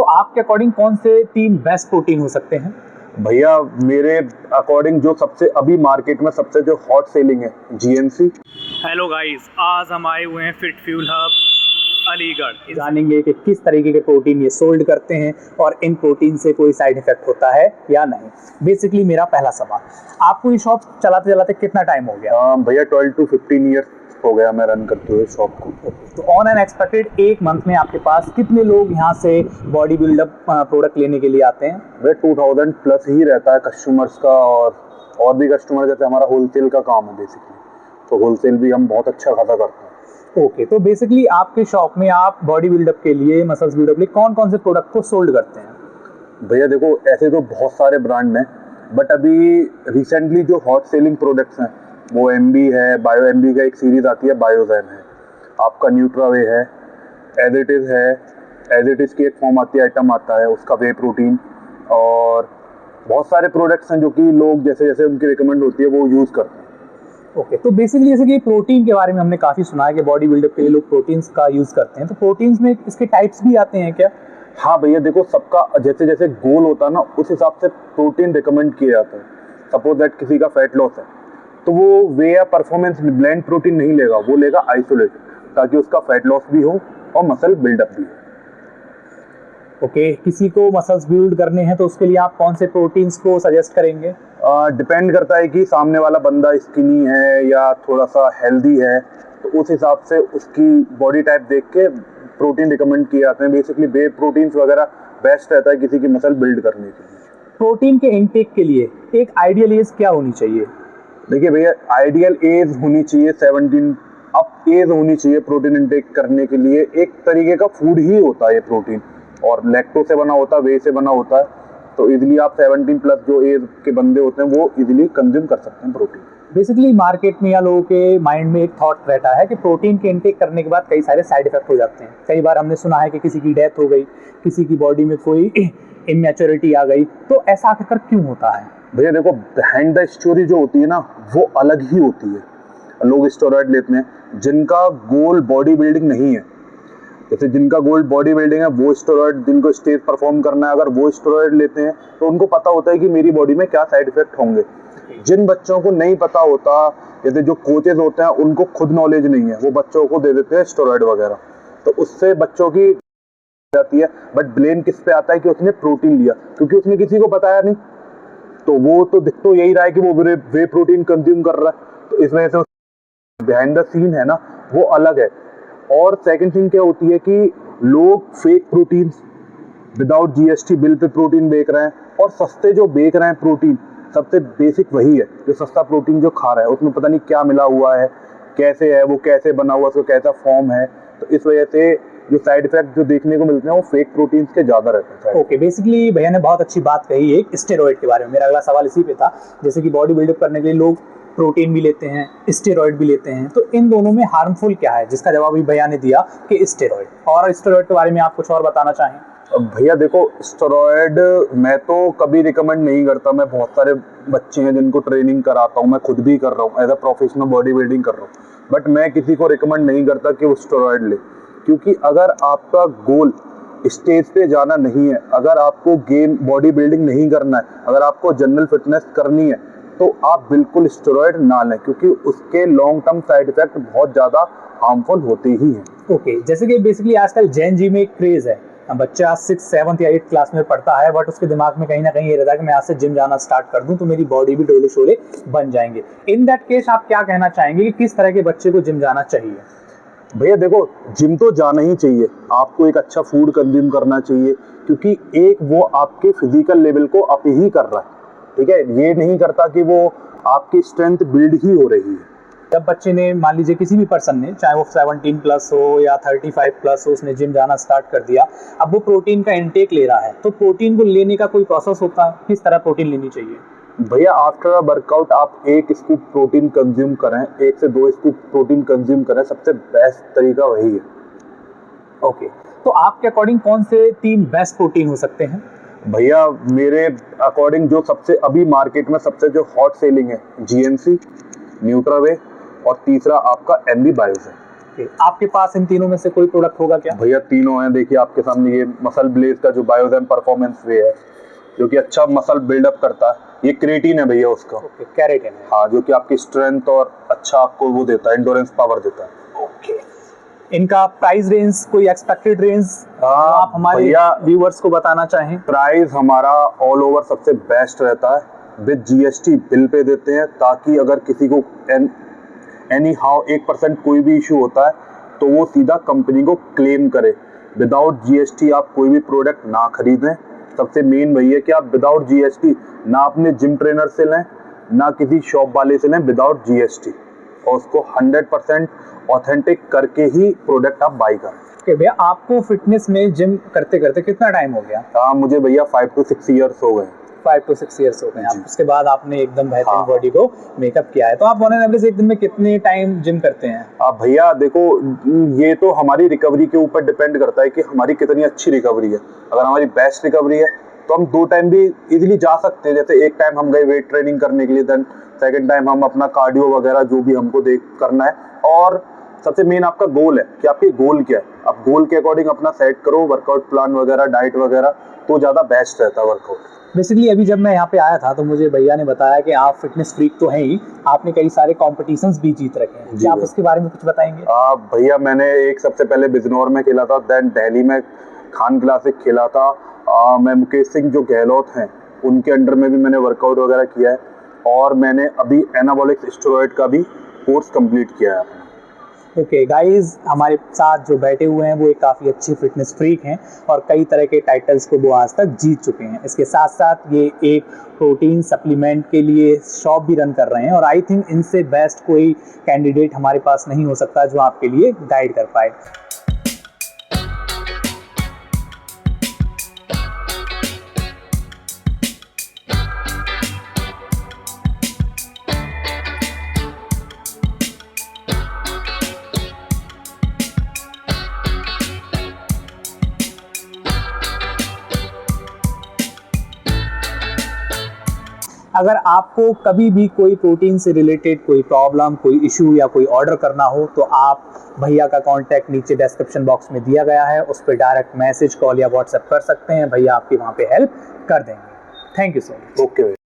तो आपके अकॉर्डिंग कौन से 3 बेस्ट प्रोटीन हो सकते हैं? भैया मेरे अकॉर्डिंग जो सबसे अभी मार्केट में सबसे जो हॉट सेलिंग है, जीएनसी। हेलो गाइस, आज हम आए हुए हैं फिट फ्यूल हब अलीगढ़। जानेंगे कि किस तरीके के प्रोटीन ये सोल्ड करते हैं और इन प्रोटीन से कोई साइड इफेक्ट होता है या नहीं। बेसिकली मेरा पहला सवाल, आपको ये शॉप चलाते चलाते कितना टाइम हो गया? भैया 12 to 15 ईयर्स हो गया मैं रन करते हुए शॉप को। तो ऑन एन एक्सपेक्टेड एक मंथ में आपके पास कितने लोग यहाँ से बॉडी बिल्डअप प्रोडक्ट लेने के लिए आते हैं? भैया 2000 प्लस ही रहता है कस्टमर्स का, और भी कस्टमर, जैसे हमारा होलसेल का काम है बेसिकली, तो होलसेल भी हम बहुत अच्छा खासा करते हैं। ओके, तो बेसिकली आपके शॉप में आप बॉडी बिल्डअप के लिए, मसल्स बिल्डअप के लिए कौन कौन से प्रोडक्ट को सोल्ड करते हैं? भैया देखो, ऐसे तो बहुत सारे ब्रांड हैं, बट अभी रिसेंटली जो हॉट सेलिंग प्रोडक्ट्स हैं वो एमबी है, बायो एमबी का एक सीरीज आती है, बायोजैन है, आपका न्यूट्रावे है, एज इट इज़ है, एज इट इज़ की एक फॉर्म आती है, आइटम आता है उसका, वे प्रोटीन, और बहुत सारे प्रोडक्ट्स हैं जो कि लोग जैसे जैसे उनकी रिकमेंड होती है वो यूज़ करते हैं। ओके, तो बेसिकली जैसे कि प्रोटीन के बारे में हमने काफ़ी सुना है कि बॉडी बिल्डअप के लिए लोग प्रोटीन्स का यूज़ करते हैं, तो प्रोटीन्स में इसके टाइप्स भी आते हैं क्या? हाँ भैया देखो, सबका जैसे जैसे गोल होता है ना, उस हिसाब से प्रोटीन रिकमेंड किए जाते हैं। सपोज दैट किसी का फैट लॉस है तो वो वे या परफॉर्मेंस ब्लेंड प्रोटीन नहीं लेगा, वो लेगा आइसोलेट, ताकि उसका फैट लॉस भी हो और मसल बिल्डअप भी हो। ओके, किसी को मसल्स बिल्ड करने हैं तो उसके लिए आप कौन से प्रोटीन्स को सजेस्ट करेंगे? डिपेंड करता है कि सामने वाला बंदा स्किनी है या थोड़ा सा हेल्दी है, तो उस हिसाब से उसकी बॉडी टाइप देख के प्रोटीन रिकमेंड किए जाते हैं। बेसिकली वे प्रोटीन्स वगैरह बेस्ट रहता है किसी की मसल बिल्ड करने के लिए। प्रोटीन के इनटेक के लिए एक आइडियल एज क्या होनी चाहिए? देखिए भैया, आइडियल एज होनी चाहिए 17 अप एज होनी चाहिए प्रोटीन इनटेक करने के लिए। एक तरीके का फूड ही होता है ये प्रोटीन, और लैक्टो से बना होता है, वे से बना होता है, तो इजीली आप 17 प्लस जो एज के बंदे होते हैं वो इजीली कंज्यूम कर सकते हैं प्रोटीन। बेसिकली मार्केट में या लोगों के माइंड में एक थॉट रहता है कि प्रोटीन के इनटेक करने के बाद कई सारे साइड इफेक्ट हो जाते हैं। कई बार हमने सुना है कि किसी की डेथ हो गई, किसी की बॉडी में कोई इमैच्योरिटी आ गई, तो ऐसा आखिरकार क्यों होता है? भैया देखो, बिहाइंड द स्टोरी जो होती है ना, वो अलग ही होती है। लोग स्टेरॉइड लेते हैं जिनका गोल बॉडी बिल्डिंग नहीं है, जैसे जिनका गोल बॉडी बिल्डिंग है वो स्टेरॉइड, जिनको स्टेज परफॉर्म करना है, अगर वो स्टेरॉइड लेते हैं तो उनको पता होता है कि मेरी बॉडी में क्या साइड इफेक्ट होंगे। जिन बच्चों को नहीं पता होता, जैसे जो कोचेज होते हैं उनको खुद नॉलेज नहीं है, वो बच्चों को दे देते हैं स्टेरॉइड वगैरह, तो उससे बच्चों की जाती है। बट ब्लेम किस पे आता है कि उसने प्रोटीन लिया, क्योंकि उसने किसी को बताया नहीं, तो वो तो दिख तो यही रहा है कि वो वे प्रोटीन कंज्यूम कर रहा है, तो इस वजह से बिहाइंड द सीन है ना वो अलग है। और सेकंड थिंग क्या होती है कि लोग fake protein without GST bill pay protein बेच रहे हैं, और सस्ते जो बेच रहे हैं प्रोटीन, सबसे बेसिक वही है जो सस्ता प्रोटीन जो खा रहा है, उसमें पता नहीं क्या मिला हुआ है, कैसे है वो, कैसे बना हुआ, उसका कैसा फॉर्म है, तो इस वजह से जो साइड इफेक्ट जो देखने को मिलते हैं वो फेक प्रोटीन्स के ज़्यादा रहते हैं। ओके, बेसिकली भैया ने बहुत अच्छी बात कही एक स्टेरॉइड के बारे में। मेरा अगला सवाल इसी पे था, जैसे कि बॉडी बिल्डअप करने के लिए लोग प्रोटीन भी लेते हैं, स्टेरॉइड भी लेते हैं, तो इन दोनों में हार्मफुल क्या है, जिसका जवाब भी भैया ने दिया कि स्टेरॉइड। और स्टेरॉइड के बारे में आप कुछ और बताना चाहें? भैया देखो, स्टेरॉइड मैं तो कभी रिकमेंड नहीं करता। मैं बहुत सारे बच्चे हैं जिनको ट्रेनिंग कराता हूँ, मैं खुद भी कर रहा हूँ, as a professional body building कर रहा हूँ, बट मैं किसी को रिकमेंड नहीं करता कि वो स्टेरॉइड ले, क्योंकि अगर आपका गोल स्टेज पे जाना नहीं है, अगर आपको गेम बॉडी बिल्डिंग नहीं करना है, अगर आपको जनरल फिटनेस करनी है, तो आप बिल्कुल स्टेरॉइड ना लें, क्योंकि उसके लॉन्ग टर्म साइड इफेक्ट बहुत ज़्यादा हार्मफुल होते ही हैं। ओके, जैसे कि बेसिकली आजकल जैन जी में एक क्रेज है, बच्चा 6, 7 या 8 क्लास में पढ़ता है, बट उसके दिमाग में कहीं ना कहीं ये रहता है कि मैं आज से जिम जाना स्टार्ट कर दूं तो मेरी बॉडी भी डोले शोले बन जाएंगे। इन दैट केस आप क्या कहना चाहेंगे कि किस तरह के बच्चे को जिम जाना चाहिए? भैया देखो, जिम तो जाना ही चाहिए, आपको एक अच्छा फूड कंज्यूम करना चाहिए, क्योंकि एक वो आपके फिजिकल लेवल को अप ही कर रहा है, ठीक है, ये नहीं करता कि वो आपकी स्ट्रेंथ बिल्ड ही हो रही है। जब बच्चे ने, मान लीजिए किसी भी पर्सन ने, चाहे वो 17 प्लस हो या 35 प्लस हो, उसने जिम जाना स्टार्ट कर दिया, अब वो प्रोटीन का इंटेक ले रहा है, तो प्रोटीन को लेने का कोई प्रोसेस होता है, किस तरह प्रोटीन लेनी चाहिए? भैया आफ्टर अ वर्कआउट आप 1 स्कूप प्रोटीन कंज्यूम करें, 1 से 2 स्कूप प्रोटीन कंज्यूम करें, सबसे बेस्ट तरीका वही है। ओके, तो आपके अकॉर्डिंग कौन से 3 बेस्ट प्रोटीन हो सकते हैं? भैया मेरे अकॉर्डिंग जो सबसे अभी मार्केट में सबसे जो हॉट सेलिंग है, जीएनसी, न्यूट्रावे, और तीसरा आपका एमबी बायोजैन। ओके, आपके पास इन तीनों में से कोई प्रोडक्ट होगा क्या? भैया तीनों हैं, देखिए आपके सामने ये मसल ब्लेज का जो बायोजेम परफॉर्मेंस वे है, जो कि अच्छा मसल बिल्डअप करता है। ये क्रिएटिन है भैया उसका। ओके, केराटिन है। हाँ, जो कि आपकी स्ट्रेंथ और अच्छा आपको वो देता है, एंडोरेंस पावर देता है। ओके, इनका प्राइस रेंज, कोई एक्सपेक्टेड रेंज आप हमारे भैया व्यूअर्स को बताना चाहें? प्राइस हमारा ऑल ओवर सबसे बेस्ट रहता है, विद जीएसटी बिल पे देते हैं, ताकि अगर किसी को एनी हाउ 1% कोई भी इशू होता है तो वो सीधा कंपनी को क्लेम करे। विदाउट जीएसटी आप कोई भी प्रोडक्ट ना खरीदें। सबसे मेन वही है कि आप विदाउट जीएसटी ना अपने जिम ट्रेनर से लें, ना किसी शॉप वाले से लें, विदाउट जीएसटी, और उसको 100% ऑथेंटिक करके ही प्रोडक्ट आप बाई करें। ओके भैया, आपको फिटनेस में जिम करते करते कितना टाइम हो गया? हाँ, मुझे भैया 5 to 6 ईयर्स हो गए। 5 to 6 ईयर्स हो गए आप, उसके बाद आपने एकदम बेहतरीन हाँ। बॉडी को मेकअप किया है। तो आप ऑन एन एवरेज एक दिन में कितने टाइम जिम करते हैं? आप भैया देखो, ये तो हमारी रिकवरी के ऊपर डिपेंड करता है कि हमारी कितनी अच्छी रिकवरी है। अगर हमारी बेस्ट रिकवरी है तो हम 2 टाइम भी इजीली जा सकते हैं। जैसे एक टाइम हम गए वेट ट्रेनिंग करने के लिए, देन सेकंड टाइम हम अपना कार्डियो वगैरह जो भी हमको देख करना है। और सबसे मेन आपका गोल है कि आपकी गोल क्या है, आप गोल के अकॉर्डिंग अपना सेट करो वर्कआउट प्लान वगैरह, डाइट वगैरह, तो ज़्यादा बेस्ट रहता है वर्कआउट। बेसिकली अभी जब मैं यहाँ पे आया था तो मुझे भैया ने बताया कि आप फिटनेस फ्रीक तो हैं ही, आपने कई सारे कॉम्पिटिशंस भी जीत रखे हैं। क्या आप उसके बारे में कुछ बताएंगे? भैया मैंने एक सबसे पहले बिजनौर में खेला था, देन दिल्ली में खान क्लासिक खेला था। मैं मुकेश सिंह जो गहलोत हैं उनके अंडर में भी मैंने वर्कआउट वगैरह किया है, और मैंने अभी एनाबॉलिक स्टेरॉइड का भी कोर्स कंप्लीट किया है। ओके गाइस, हमारे साथ जो बैठे हुए हैं वो एक काफ़ी अच्छी फिटनेस फ्रीक हैं और कई तरह के टाइटल्स को वो आज तक जीत चुके हैं। इसके साथ साथ ये एक प्रोटीन सप्लीमेंट के लिए शॉप भी रन कर रहे हैं, और आई थिंक इनसे बेस्ट कोई कैंडिडेट हमारे पास नहीं हो सकता जो आपके लिए गाइड कर पाए। अगर आपको कभी भी कोई प्रोटीन से रिलेटेड कोई प्रॉब्लम, कोई इशू या कोई ऑर्डर करना हो तो आप भैया का कांटेक्ट नीचे डिस्क्रिप्शन बॉक्स में दिया गया है, उस पर डायरेक्ट मैसेज, कॉल या व्हाट्सएप कर सकते हैं। भैया आपकी वहाँ पे हेल्प कर देंगे। Thank you so much. Okay.